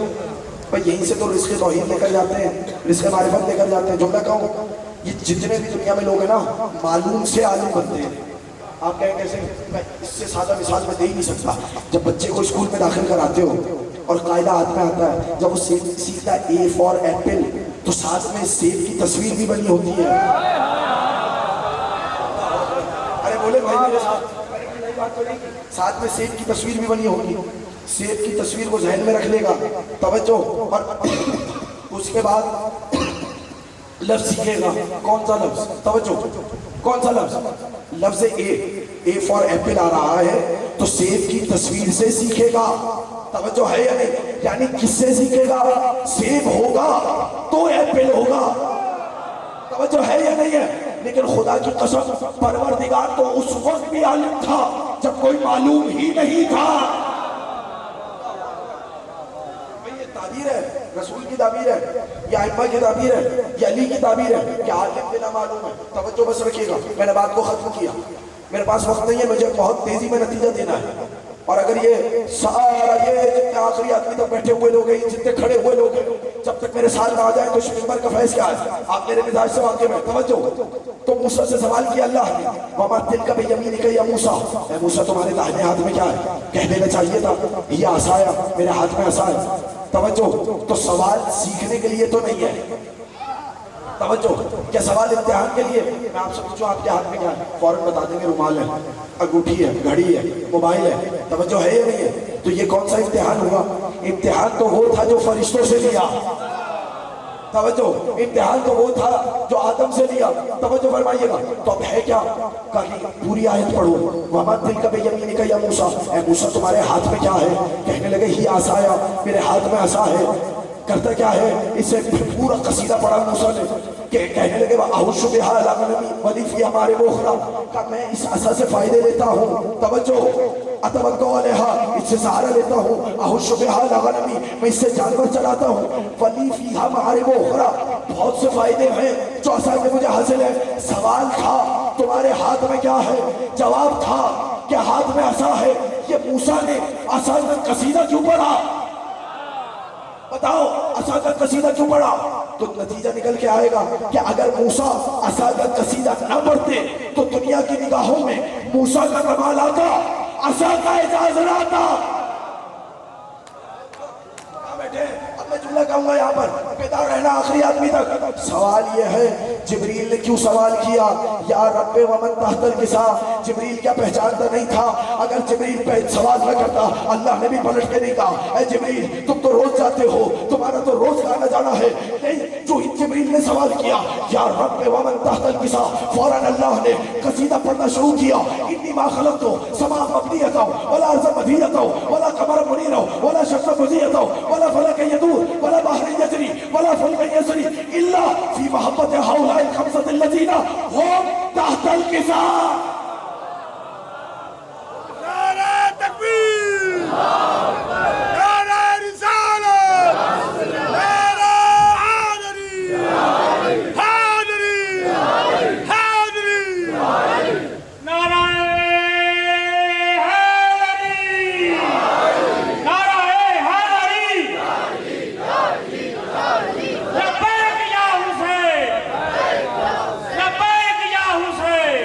بھئی یہیں سے تو رزق توحید لے کر جاتے ہیں، رزق معرفت لے کر جاتے ہیں. جملہ کہوں، یہ جتنے بھی دنیا میں لوگ ہیں نا، معلوم سے عالم بنتے ہیں. آپ کہیں کیسے؟ میں اس سے سادہ مثال میں دے ہی نہیں سکتا. جب بچے کو اسکول میں داخل کراتے ہو اور قاعدہ ہاتھ میں آتا ہے، جب وہ سیکھتا ہے اے فار ایپل تو ساتھ میں سیب کی تصویر بھی بنی ہوتی ہے. ارے بولے بھائی میرے ساتھ میں سیب کی تصویر بھی بنی ہوگی. سیب کی تصویر کو ذہن میں رکھ لے گا. توجہ، اور اس کے بعد لفظ سیکھے گا. کون سا لفظ؟ توجہ، کون سا لفظ؟ لفظ اے فار ایپل آ رہا ہے تو سیب کی تصویر سے سیکھے گا. توجہ ہے یا نہیں؟ یعنی کس سے سیکھے گا؟ سیب ہوگا تو ایپل ہوگا. توجہ ہے یا نہیں ہے؟ لیکن خدا کی قسم، پروردگار تو اس وقت بھی عالم تھا جب کوئی معلوم ہی نہیں تھا. یہ تعبیر ہے، رسول کی تعبیر ہے، یا ائمہ کی تعبیر ہے، یا علی کی تعبیر ہے کہ عالم بلا معلوم ہے. توجہ بس رکھیے گا، میں نے بات کو ختم کیا. میرے پاس وقت نہیں ہے، مجھے بہت تیزی میں نتیجہ دینا ہے. اور اگر یہ سارا یہ جتنے آخری آدمی تک بیٹھے ہوئے لوگ ہیں، جتنے کھڑے ہوئے لوگ ہیں، جب تک میرے ساتھ نہ آ جائیں تو اس ممبر کا فیض کیا ہے؟ آپ میرے مزاج سے واقف ہیں. توجہ، تو موسیٰ سے سوال کیا اللہ نے، وما تلک بیمینک یا موسیٰ، اے موسیٰ تمہارے داہنے ہاتھ میں کیا ہے؟ کہہ دینا چاہیے تھا یہ عصایا، میرے ہاتھ میں عصا ہے. توجہ، تو سوال سیکھنے کے لیے تو نہیں ہے. توجہ، کیا سوال امتحان کے لیے؟ میں آپ سے پوچھوں آپ کے ہاتھ میں کیا ہے؟ فوراً بتا دیں گے رومال ہے، انگوٹھی ہے، گھڑی ہے، موبائل ہے. توجہ ہے یا نہیں ہے؟ تو یہ کون سا امتحان ہوا؟ امتحان تو وہ تھا جو فرشتوں سے لیا. توجہ، امتحان تو وہ تھا جو آدم سے لیا. توجہ فرمائیے گا. تو اب ہے کیا؟ پوری آیت پڑھو. وما تلک بیمینک یا موسیٰ، اے موسیٰ تمہارے ہاتھ میں کیا ہے؟ کہنے لگے ہی عصایا، میرے ہاتھ میں عصا ہے. کرتا کیا ہے؟ اسے پورا قصیدہ پڑھا موسیٰ نے کہ کہنے لگے احش بہا علی غنمی ولی فی ہمارے بخرا، کہ میں اس عصا سے فائدے لیتا ہوں. توجہ، اتوکل علیہا، اس سے سہارا لیتا ہوں. احش بہا علی غنمی، میں اس سے جانور چلاتا ہوں. ولی فی ہمارے بخرا، بہت سے فائدے ہیں جو عصا سے مجھے حاصل ہے. سوال تھا تمہارے ہاتھ میں کیا ہے؟ جواب تھا کہ ہاتھ میں عصا ہے. یہ موسیٰ نے عصا کا قصیدہ کیوں پڑھا؟ بتاؤ، عصا کا قصیدہ کیوں پڑھا؟ تو نتیجہ نکل کے آئے گا کہ اگر موسیٰ عصا کا قصیدہ نہ پڑھتے تو دنیا کی نگاہوں میں موسیٰ کا کمال آتا، عصا کا اعزاز نہ آتا. بیٹھے اب میں جملہ کہوں گا یہاں پر، بیدار رہنا آخری آدمی تک. سوال یہ ہے جبریل نے کیوں سوال کیا یا رب ومن تحت الکسا؟ جبریل کیا پہچانتا نہیں تھا؟ اگر جبریل پہ سوال نہ کرتا اللہ نے بھی پلٹ کے نہیں کہا اے جبریل تم تو روز جاتے ہو، تمہارا تو روز کا آنا جانا ہے. نہیں، جو جبریل نے سوال کیا یا رب ومن تحت الکسا، فوراً اللہ نے قصیدہ پڑھنا شروع کیا. انی ما خلقت سما مبنیۃ ولا ارض مدیۃ ولا قمر منیر ولا شمس مضیۃ ولا فلک يدور ولا بحر يجري ولا فلك يسري الا في محبة هؤلاء الخمسة الذين هم تحت الكساء. نعرہ تکبیر، نعرہ رسالت، نعرہ حیدری، حیدری، حیدری، نعرہ حیدری، نعرہ حیدری، لبیک یا حسین، لبیک یا حسین،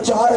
4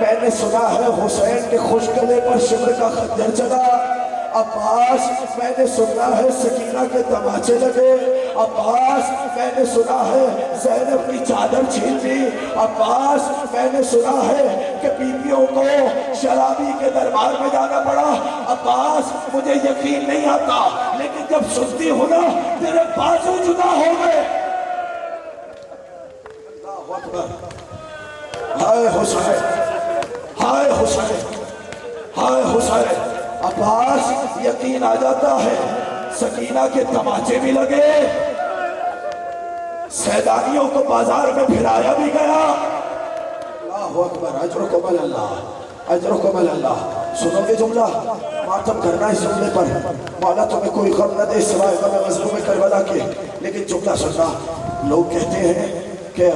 میں نے سنا ہے حسین کے خوش گلے پر شمر کا خنجر چلا، عباس میں نے سنا ہے سکینہ کے تماچے لگے، عباس میں نے سنا ہے زینب کی چادر چھین لی، عباس میں نے سنا ہے کہ بیویوں کو شرابی کے دربار میں جانا پڑا، عباس مجھے یقین نہیں آتا لیکن جب سنتی ہوں نا تیرے بازو جدا ہو گئے۔ اللہ اکبر، ہائے حسین، ہائے حسین، ہائے حسین۔ عباس یقین آ جاتا ہے سکینہ کے تماچے بھی لگے، سیدانیوں کو بازار میں پھرایا بھی گیا۔ اللہ اکبر، اجرکم اللہ، اجرکم اللہ۔ سنو گے جملہ؟ ماتم کرنا اس جملے پر، مولا تمہیں کوئی غم نہ دے سوائے غم مظلوم کربلا کے، لیکن جملہ سننا۔ لوگ کہتے ہیں کہ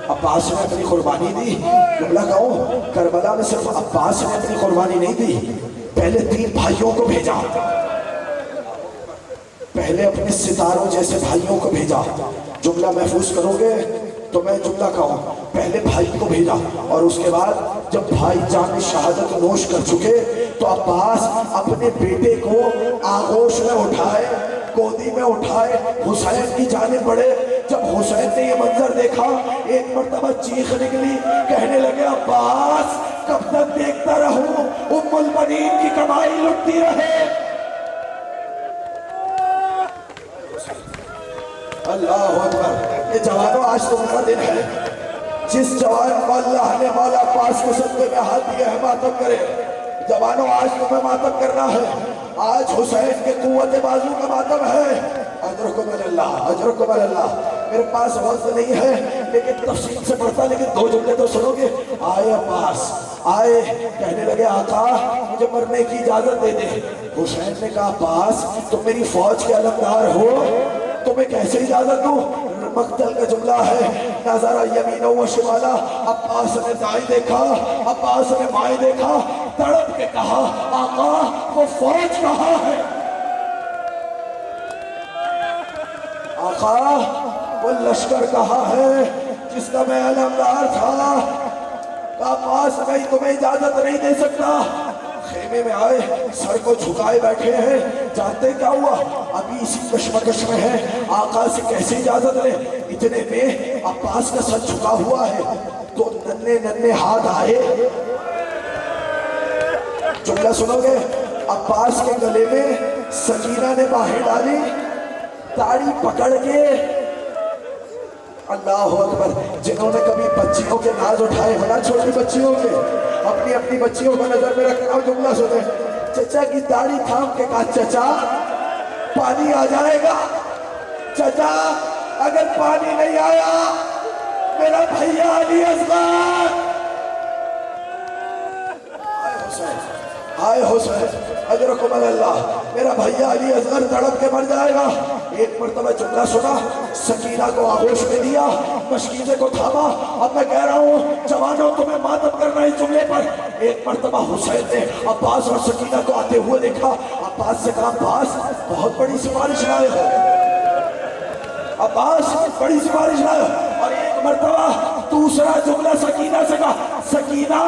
عباس نے اپنی قربانی دی، جملہ کہوں کربلا میں صرف عباس نے اپنی قربانی نہیں دی، پہلے 3 بھائیوں کو بھیجا، پہلے اپنے ستاروں جیسے بھائیوں کو بھیجا۔ جملہ محفوظ کرو گے تو میں جملہ کہوں، پہلے بھائی کو بھیجا اور اس کے بعد جب بھائی جان شہادت نوش کر چکے تو عباس اپنے بیٹے کو آغوش میں اٹھائے، گودی میں اٹھائے، حسین کی جانب بڑھے۔ جب حسین نے یہ منظر دیکھا ایک مرتبہ چیخ نکلی، کہنے لگے عباس کب تک دیکھتا رہوں ام البنین کی کمائی لٹتی رہے۔ اللہ اکبر۔ یہ جوانوں آج تمہارا دن ہے، جس جوان کو اللہ نے مولا عباس کے صدقے میں ہاتھ دیا ہے ماتم کرے۔ جوانوں آج تمہیں ماتم کرنا ہے، آج حسین کے قوت بازو کا ماتم ہے۔ اجرکم اللہ، اجرکم اللہ۔ میرے پاس وقت نہیں ہے لیکن تفصیل سے پڑھتا، لیکن 2 جملے تو سنو گے۔ آئے عباس، آئے، کہنے لگے آقا مجھے مرنے کی اجازت دے دے۔ حسین نے کہا عباس تم میری فوج کے علمدار ہو، تمہیں کیسے اجازت دوں؟ مقتل کا جملہ ہے، نظر یمین و شمالا، عباس نے دائیں دیکھا، عباس نے بائیں دیکھا، تڑپ کے کہا آقا وہ فوج کہاں ہے؟ آقا وہ لشکر کہاں ہے جس کا میں علمدار تھا؟ کہا عباس میں تمہیں اجازت نہیں دے سکتا۔ خیمے میں آئے، سر کو جھکائے بیٹھے ہیں، جانتے کیا ہوا؟ ابھی اسی کشمکش میں ہے، آقا سے کیسے اجازت لے؟ اتنے میں عباس کا سر جھکا ہوا ہے تو ننھے ننھے ہاتھ آئے، جملہ سنو گے؟ عباس کے گلے میں سکینہ نے باہیں ڈالی، داڑھی پکڑ کے، اللہ اکبر۔ جنہوں نے کبھی بچیوں کے ناز اٹھائے ہونا، چھوٹی بچیوں کے، اپنی اپنی بچیوں کو نظر میں رکھنا ہو، جملہ سنیں۔ چچا کی داڑھی تھام کے کہا چچا پانی آ جائے گا؟ چچا اگر پانی نہیں آیا میرا بھیا علی اصغر، ہائے حسین، اجرکم اللہ، میرا بھیا علی اصغر تڑپ کے مر جائے گا۔ ایک مرتبہ جملہ سنا، سکینہ کو آغوش میں دیا، مشکیزے کو تھاما۔ اب میں کہہ رہا ہوں جوانوں تمہیں ماتم کرنا اس جملے پر۔ ایک مرتبہ حسین نے عباس اور سکینہ کو آتے ہوئے دیکھا، عباس سے کہا عباس بہت بڑی سفارش لائے ہو، عباس بڑی سفارش لائے ہو۔ اور ایک مرتبہ دوسرا جملہ سکینہ سے کہا سکینہ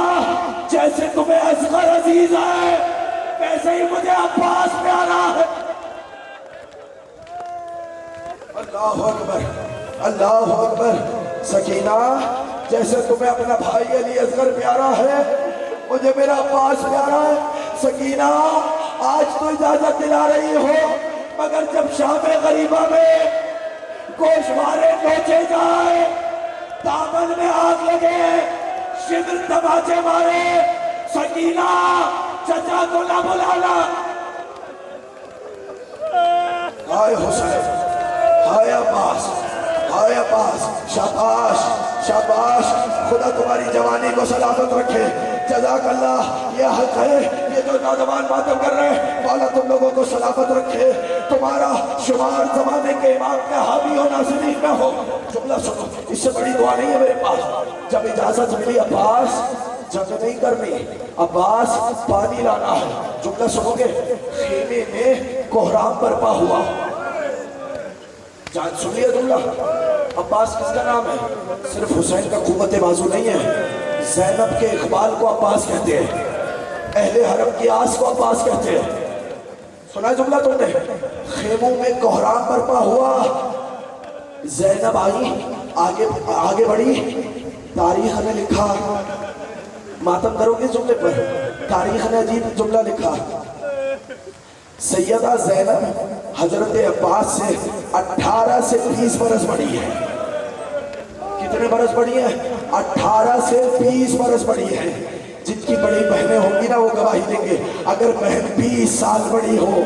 جیسے تمہیں اصغر عزیز ہے ویسے ہی مجھے عباس پیارا ہے۔ اللہ اکبر، اللہ اکبر۔ سکینہ جیسے تمہیں اپنا بھائی علی اصغر پیارا ہے مجھے میرا عباس پیارا ہے۔ سکینہ آج تو اجازت دلا رہی ہو مگر جب شام غریبہ میں گوشوارے نوچے جائے، دامن میں آگ لگے، شبر تماچے مارے، سکینہ چچا کو نہ بلانا۔ ہائے حسین، ہائے عباس، ہائے عباس، شاباش شاباش، خدا تمہاری جوانی کو سلامت رکھے، جزاک اللہ۔ یہ حق ہے، یہ جو نوجوان ماتم کر رہے ہیں مولا تم لوگوں کو سلامت رکھے، تمہارا شمار زمانے کے امام کے حامی و ناصرین میں ہو۔ جملہ سنو، اس سے بڑی دعا نہیں ہے میرے پاس۔ جب اجازت ملی عباس جنگ نہیں کرنی، عباس پانی لانا ہے، جملہ سنو گے؟ خیمے میں کوہرام برپا ہوا، جان سنیے جملہ۔ عباس کس کا نام ہے؟ صرف حسین کا قوت بازو نہیں ہے، زینب کے اقبال کو عباس کہتے ہیں، اہل حرم کی آس کو عباس کہتے ہیں۔ سنا جملہ تم نے؟ خیموں میں کوہرام برپا ہوا، زینب آئی، آگے بڑھی، تاریخ نے لکھا، ماتم کرو گے جملے پر، تاریخ نے عجیب جملہ لکھا، سیدہ زینب حضرت عباس سے 18 سے 20 برس بڑی ہے۔ کتنے برس بڑی ہیں؟ 18 سے 20 برس بڑی ہے۔ جن کی بڑی بہنیں ہوں گی نا وہ گواہی دیں گے، اگر بہن 20 سال بڑی ہو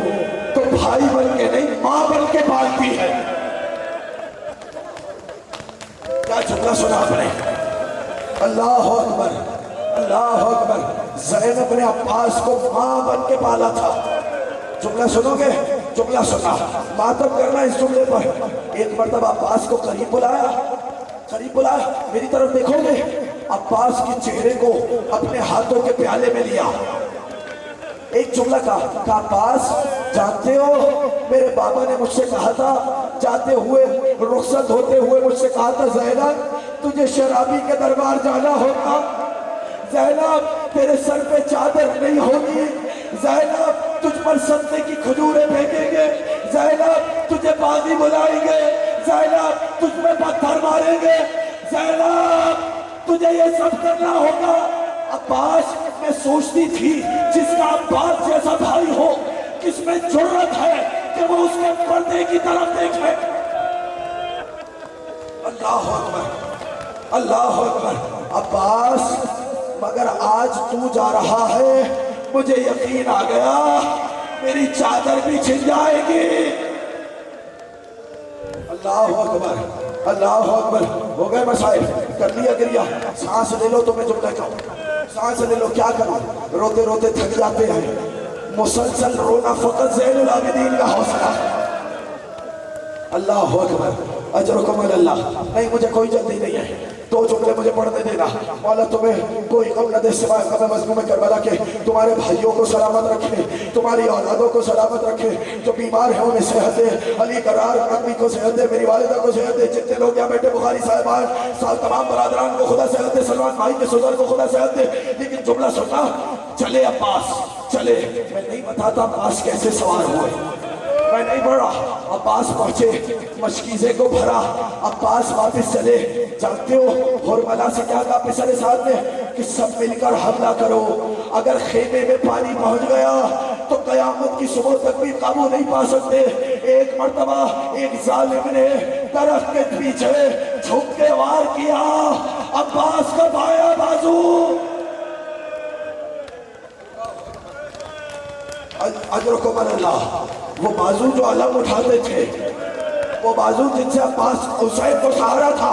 تو بھائی بن کے نہیں ماں بن کے پالتی ہے۔ کیا جملہ سنا آپ نے؟ اللہ اکبر، اللہ اکبر۔ زینب نے عباس کو ماں بن کے پالا تھا۔ جملہ سنو گے؟ جملہ سنا، ماتم کرنا اس جملے پر۔ ایک مرتبہ عباس کو قریب بلایا، میری طرف دیکھو گے؟ عباس کی چہرے کو اپنے ہاتھوں کے پیالے میں لیا، ایک جملہ کہا، عباس جانتے ہو میرے بابا نے مجھ سے کہا تھا، جاتے ہوئے رخصت ہوتے ہوئے مجھ سے کہا تھا، زینب تجھے شرابی کے دربار جانا ہوگا، زینب تیرے سر پہ چادر نہیں ہوگی، زینب تجھ پر صدقے کی کھجوریں پھینکیں گے، زینب تجھے باغی بلائیں گے، زینب تجھ میں پتھر ماریں گے، زینب تجھے یہ سب کرنا ہوگا۔ عباس میں سوچتی تھی جس کا عباس جیسا بھائی ہو کس میں جرت ہے کہ وہ اس کے پردے کی طرف دیکھے۔ اللہ اکبر، اللہ اکبر۔ عباس مگر آج تو جا رہا ہے، مجھے یقین آ گیا میری چادر بھی چھن جائے گی۔ اللہ اکبر، اللہ اکبر۔ ہو گئے مسائل، کر لیا گریا، سانس لے لو تو میں جملہ کہوں، سانس لے لو۔ کیا کروں؟ روتے روتے تھک جاتے ہیں، مسلسل رونا فقط زین العابدین کا حوصلہ۔ اللہ اکبر، اجرکم اللہ۔ نہیں مجھے کوئی جلدی نہیں ہے، 2 جملے مجھے پڑھنے دینا۔ مولا تمہیں کوئی غم نہ دے سوائے غم مظلوم کربلا کے، تمہارے بھائیوں کو سلامت رکھے، تمہاری اولادوں کو سلامت رکھے، جو بیمار ہیں انہیں صحت دے، علی قرار نقوی کو صحت دے، میری والدہ کو صحت دے، جتنے لوگ یہاں بیٹھے بخاری صاحبان تمام برادران کو خدا صحت دے، سلمان بھائی کے سزر کو خدا صحت دے۔ لیکن جملہ سننا، چلے عباس چلے، میں نہیں بتاتا عباس کیسے سوار ہوئے، میں نہیں بڑھا۔ عباس پہنچے، مشکیزے کو بھرا، عباس واپس چلے۔ جانتے ہو حرملہ سے کیا کہا پسر ساتھ نے کہ سب مل کر حملہ کرو، اگر خیمے میں پانی پہنچ گیا تو قیامت کی صبح تک بھی قابو نہیں پا سکتے۔ ایک مرتبہ ایک ظالم نے درخت کے پیچھے چھپ کے وار کیا، عباس کا بایاں بازو اجرکم اللہ، وہ بازو جو علم اٹھاتے تھے، وہ بازو جن سے عباس حسین کو سہارا تھا،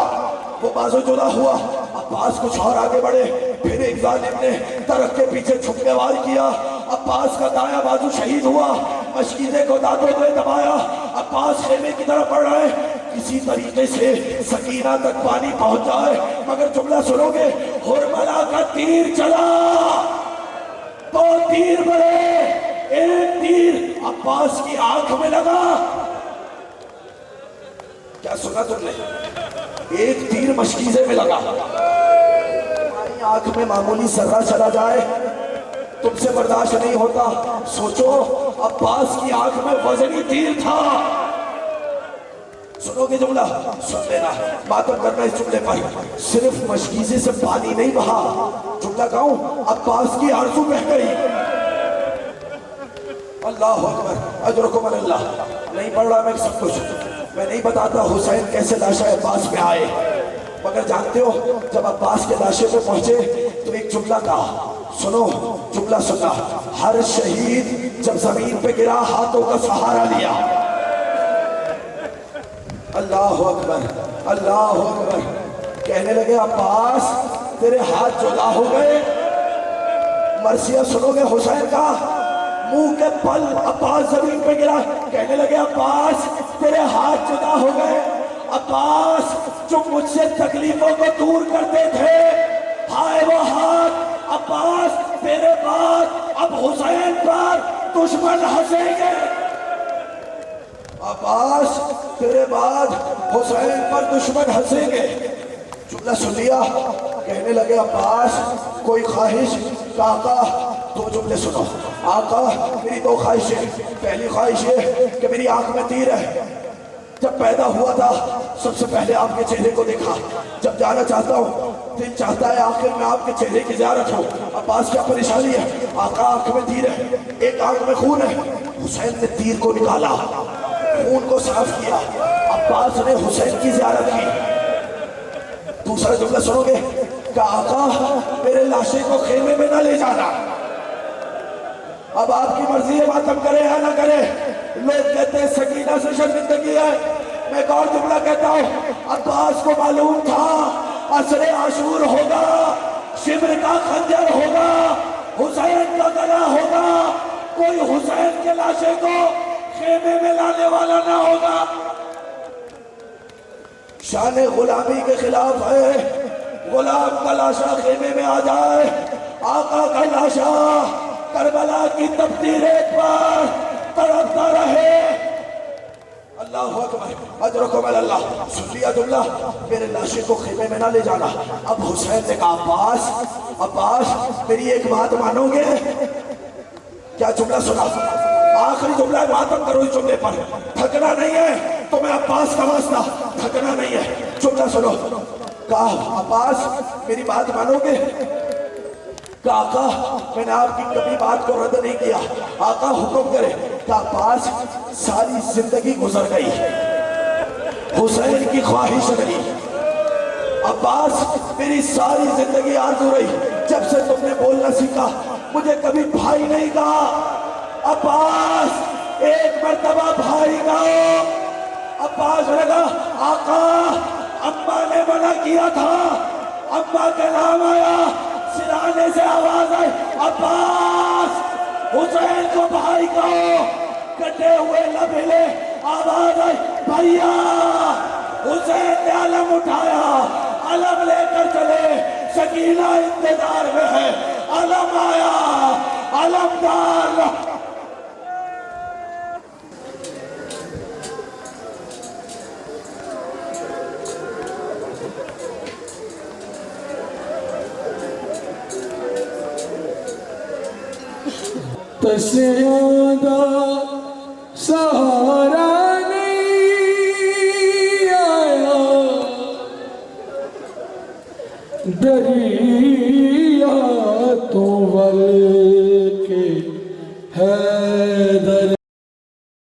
وہ بازو جدا ہوا۔ عباس کچھ اور آگے بڑھے، پھر ایک ظالم نے درخت کے پیچھے چھپ کے وار کیا، عباس کا دایاں بازو شہید ہوا، مشکیزے کو دانتوں سے دبایا، عباس خیمے کی طرف بڑھ رہے، کسی طریقے سے سکینہ تک پانی پہنچ جائے۔ مگر جملہ سنو گے، حرملہ کا تیر چلا، 2 تیر بڑھے، ایک تیر عباس کی آنکھ میں لگا۔ کیا سنا تم نے؟ ایک تیر مشکیزے میں لگا۔ تمہاری آنکھ میں معمولی ذرہ چلا جائے تم سے برداشت نہیں ہوتا، سوچو عباس کی آنکھ میں وزنی تیر تھا۔ سنو گے جملہ؟ سن لینا، ماتم کرنا اس جملے پر۔ صرف مشکیزے سے پانی نہیں بہا، جملہ کہوں عباس کی آرزو بہہ گئی۔ اللہ اکبر، اجرکم اللہ۔ نہیں پڑھ رہا میں سب کچھ، میں نہیں بتاتا حسین کیسے لاشہ عباس پہ آئے، مگر جانتے ہو جب عباس کے لاشے پہ پہنچے تو ایک جملہ کہا، سنو جملہ سنا، ہر شہید جب زمین پہ گرا ہاتھوں کا سہارا لیا۔ اللہ اکبر، اللہ اکبر۔ کہنے لگے عباس تیرے ہاتھ جدا ہو گئے۔ مرثیہ سنو گے حسین کا، منہ کے پل عباس زمین پہ گرا، کہنے لگے عباس تیرے ہاتھ جدا ہو گئے۔ عباس جو مجھ سے تکلیفوں کو دور کرتے تھے، ہائے وہ ہاتھ، عباس تیرے بعد اب حسین پر دشمن ہنسیں گے، عباس تیرے بعد حسین پر دشمن ہنسیں گے۔ جملہ سن لیا، کہنے لگے عباس کوئی خواہش؟ کہ آقا دو جملے سنو آقا میری دو خواہشیں، پہلی خواہش یہ کہ میری آنکھ میں تیر ہے، جب پیدا ہوا تھا سب سے پہلے آپ کے چہرے کو دیکھا، جب جانا چاہتا ہوں دل چاہتا ہے آخر میں آپ کے چہرے کی زیارت ہو۔ عباس کیا پریشانی ہے؟ آقا آنکھ میں تیر ہے، ایک آنکھ میں خون ہے۔ حسین نے تیر کو نکالا، خون کو صاف کیا، عباس نے حسین کی زیارت کی۔ دوسرا جملہ سنو گے کہ آقا میرے لاشے کو خیمے میں نہ لے جانا، اب آپ کی مرضی ہے ماتم کرے یا نہ کرے۔ لوگ کہتے ہیں سکینہ سے شرمندگی ہے، میں ایک اور جملہ کہتا ہوں، عباس کو معلوم تھا عصر عاشور ہوگا، شبر کا خنجر ہوگا، حسین کا گلا ہوگا، کوئی حسین کے لاشے کو خیمے میں لانے والا نہ ہوگا۔ شان غلامی کے خلاف ہے، غلام کا لاشا خیمے میں آ جائے، آقا کا لاشا کربلا کی تپتی ریت پر تڑپتا رہے۔ اللہ اکبر، اجرکم اللہ۔ سن لیا جملہ، میرے لاشے کو خیمے میں نہ لے جانا۔ اب حسین نے کہا عباس میری ایک بات مانو گے؟ کیا جملہ سنا؟ آخری جملہ ہے، ماتم کرو اس جملے پر، تھکنا نہیں ہے تو میں عباس کا واسطہ، تھکنا نہیں ہے۔ جملہ سنو، کہا عباس میری بات مانو گے؟ کہ آقا میں نے آپ کی کبھی بات کو رد نہیں کیا، آقا حکم کرے۔ کہ عباس ساری زندگی گزر گئی، حسین کی خواہش نہیں، عباس میری ساری زندگی آرزو رہی، جب سے تم نے بولنا سیکھا مجھے کبھی بھائی نہیں کہا، عباس ایک مرتبہ بھائی کہو۔ عباس نے کہا آقا اماں نے منع کیا تھا، اماں کا نام آیا، سرانے سے آواز آئی عباس حسین کو بھائی کہو، کٹے ہوئے لب ہلے، آواز آئی بھائیا، حسین نے علم اٹھایا، علم لے کر چلے، سکینہ انتظار میں ہے، علم آیا، علمدار تشیدہ سہارا نہیں آیا، دریا تو ول